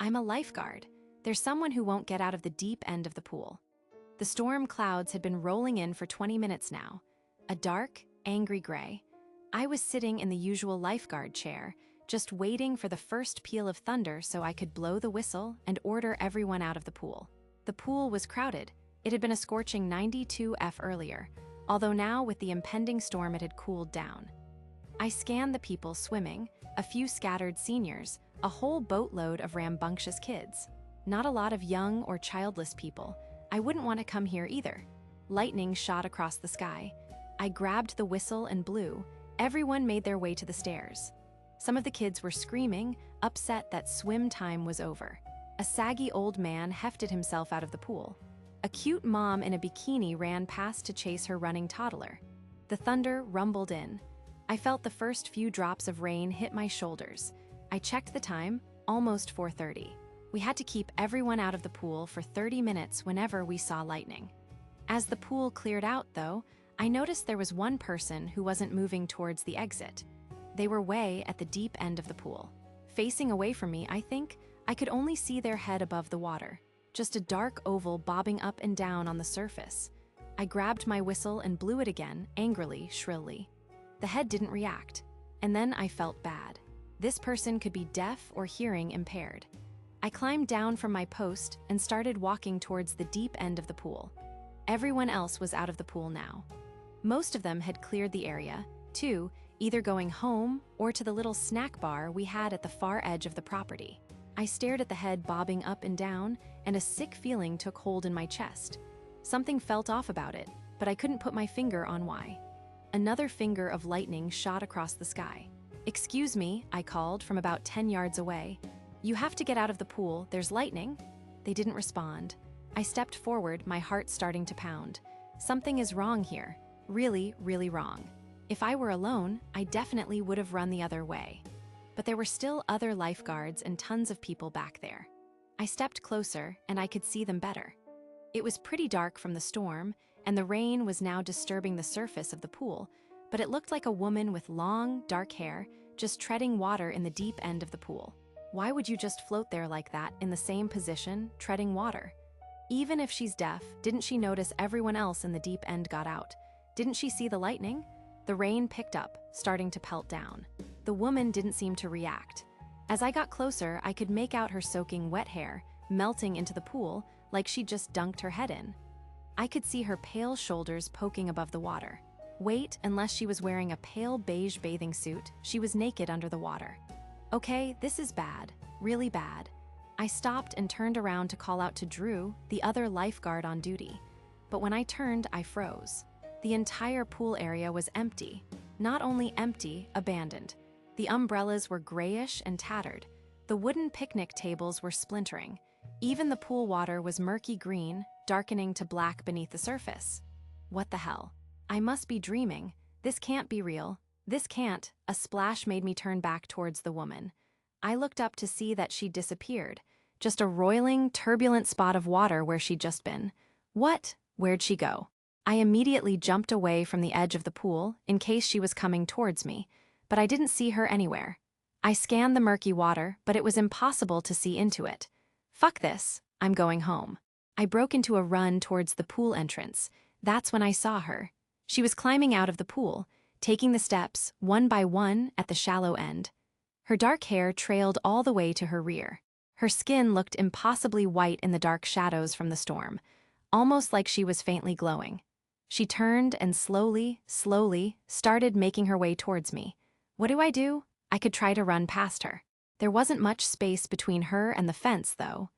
I'm a lifeguard. There's someone who won't get out of the deep end of the pool. The storm clouds had been rolling in for 20 minutes now. A dark, angry gray. I was sitting in the usual lifeguard chair, just waiting for the first peal of thunder so I could blow the whistle and order everyone out of the pool. The pool was crowded. It had been a scorching 92°F earlier, although now with the impending storm it had cooled down. I scanned the people swimming, a few scattered seniors, a whole boatload of rambunctious kids. Not a lot of young or childless people. I wouldn't want to come here either. Lightning shot across the sky. I grabbed the whistle and blew. Everyone made their way to the stairs. Some of the kids were screaming, upset that swim time was over. A saggy old man hefted himself out of the pool. A cute mom in a bikini ran past to chase her running toddler. The thunder rumbled in. I felt the first few drops of rain hit my shoulders. I checked the time, almost 4:30. We had to keep everyone out of the pool for 30 minutes whenever we saw lightning. As the pool cleared out, though, I noticed there was one person who wasn't moving towards the exit. They were way at the deep end of the pool. Facing away from me, I think, I could only see their head above the water, just a dark oval bobbing up and down on the surface. I grabbed my whistle and blew it again, angrily, shrilly. The head didn't react, and then I felt bad. This person could be deaf or hearing impaired. I climbed down from my post and started walking towards the deep end of the pool. Everyone else was out of the pool now. Most of them had cleared the area, too, either going home or to the little snack bar we had at the far edge of the property. I stared at the head bobbing up and down, and a sick feeling took hold in my chest. Something felt off about it, but I couldn't put my finger on why. Another finger of lightning shot across the sky. "Excuse me," I called from about 10 yards away. "You have to get out of the pool, there's lightning." They didn't respond. I stepped forward, my heart starting to pound. Something is wrong here. Really, really wrong. If I were alone, I definitely would have run the other way. But there were still other lifeguards and tons of people back there. I stepped closer, and I could see them better. It was pretty dark from the storm, and the rain was now disturbing the surface of the pool, but it looked like a woman with long, dark hair just treading water in the deep end of the pool. Why would you just float there like that, in the same position, treading water? Even if she's deaf, didn't she notice everyone else in the deep end got out? Didn't she see the lightning? The rain picked up, starting to pelt down. The woman didn't seem to react. As I got closer, I could make out her soaking wet hair, melting into the pool like she'd just dunked her head in. I could see her pale shoulders poking above the water. Wait, unless she was wearing a pale beige bathing suit, she was naked under the water. Okay, this is bad, really bad. I stopped and turned around to call out to Drew, the other lifeguard on duty. But when I turned, I froze. The entire pool area was empty. Not only empty, abandoned. The umbrellas were grayish and tattered. The wooden picnic tables were splintering. Even the pool water was murky green, darkening to black beneath the surface. What the hell? I must be dreaming. This can't be real. This can't. A splash made me turn back towards the woman. I looked up to see that she'd disappeared. Just a roiling, turbulent spot of water where she'd just been. What? Where'd she go? I immediately jumped away from the edge of the pool in case she was coming towards me, but I didn't see her anywhere. I scanned the murky water, but it was impossible to see into it. Fuck this. I'm going home. I broke into a run towards the pool entrance. That's when I saw her. She was climbing out of the pool, taking the steps, one by one, at the shallow end. Her dark hair trailed all the way to her rear. Her skin looked impossibly white in the dark shadows from the storm, almost like she was faintly glowing. She turned and slowly started making her way towards me. What do? I could try to run past her. There wasn't much space between her and the fence, though.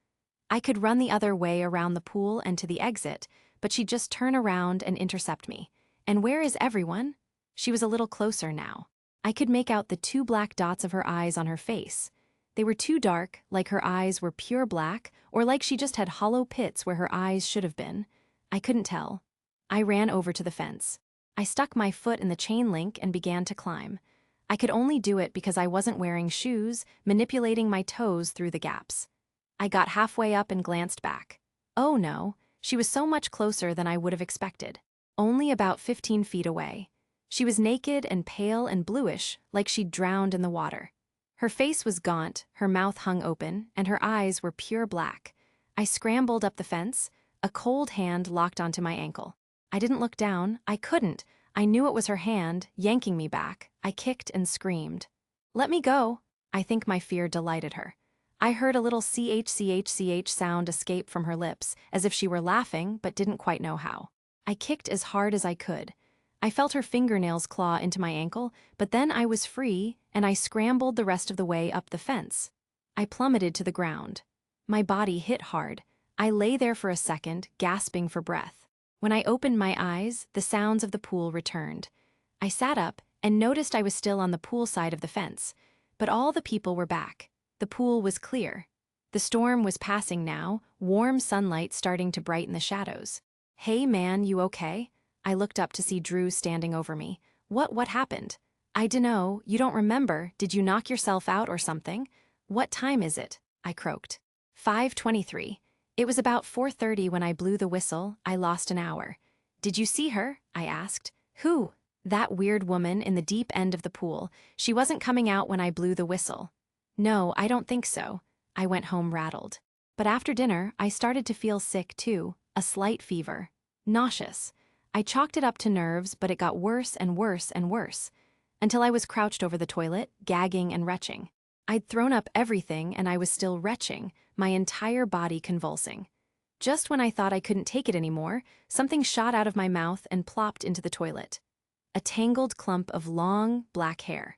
I could run the other way around the pool and to the exit, but she'd just turn around and intercept me. And where is everyone? She was a little closer now. I could make out the 2 black dots of her eyes on her face. They were too dark, like her eyes were pure black, or like she just had hollow pits where her eyes should have been. I couldn't tell. I ran over to the fence. I stuck my foot in the chain link and began to climb. I could only do it because I wasn't wearing shoes, manipulating my toes through the gaps. I got halfway up and glanced back. Oh no, she was so much closer than I would have expected. Only about 15 feet away. She was naked and pale and bluish, like she'd drowned in the water. Her face was gaunt, her mouth hung open, and her eyes were pure black. I scrambled up the fence. A cold hand locked onto my ankle. I didn't look down. I couldn't. I knew it was her hand, yanking me back. I kicked and screamed. "Let me go." I think my fear delighted her. I heard a little ch sound escape from her lips, as if she were laughing but didn't quite know how. I kicked as hard as I could. I felt her fingernails claw into my ankle, but then I was free, and I scrambled the rest of the way up the fence. I plummeted to the ground. My body hit hard. I lay there for a second, gasping for breath. When I opened my eyes, the sounds of the pool returned. I sat up and noticed I was still on the pool side of the fence, but all the people were back. The pool was clear. The storm was passing now, warm sunlight starting to brighten the shadows. "Hey man, you okay?" I looked up to see Drew standing over me. What happened?" "I dunno, you don't remember, did you knock yourself out or something?" "What time is it?" I croaked. 5:23. It was about 4:30 when I blew the whistle. I lost an hour. "Did you see her?" I asked. "Who?" "That weird woman in the deep end of the pool. She wasn't coming out when I blew the whistle." "No, I don't think so." I went home rattled. But after dinner, I started to feel sick too, a slight fever. Nauseous. I chalked it up to nerves, but it got worse and worse and worse, until I was crouched over the toilet, gagging and retching. I'd thrown up everything and I was still retching, my entire body convulsing. Just when I thought I couldn't take it anymore, something shot out of my mouth and plopped into the toilet. A tangled clump of long, black hair.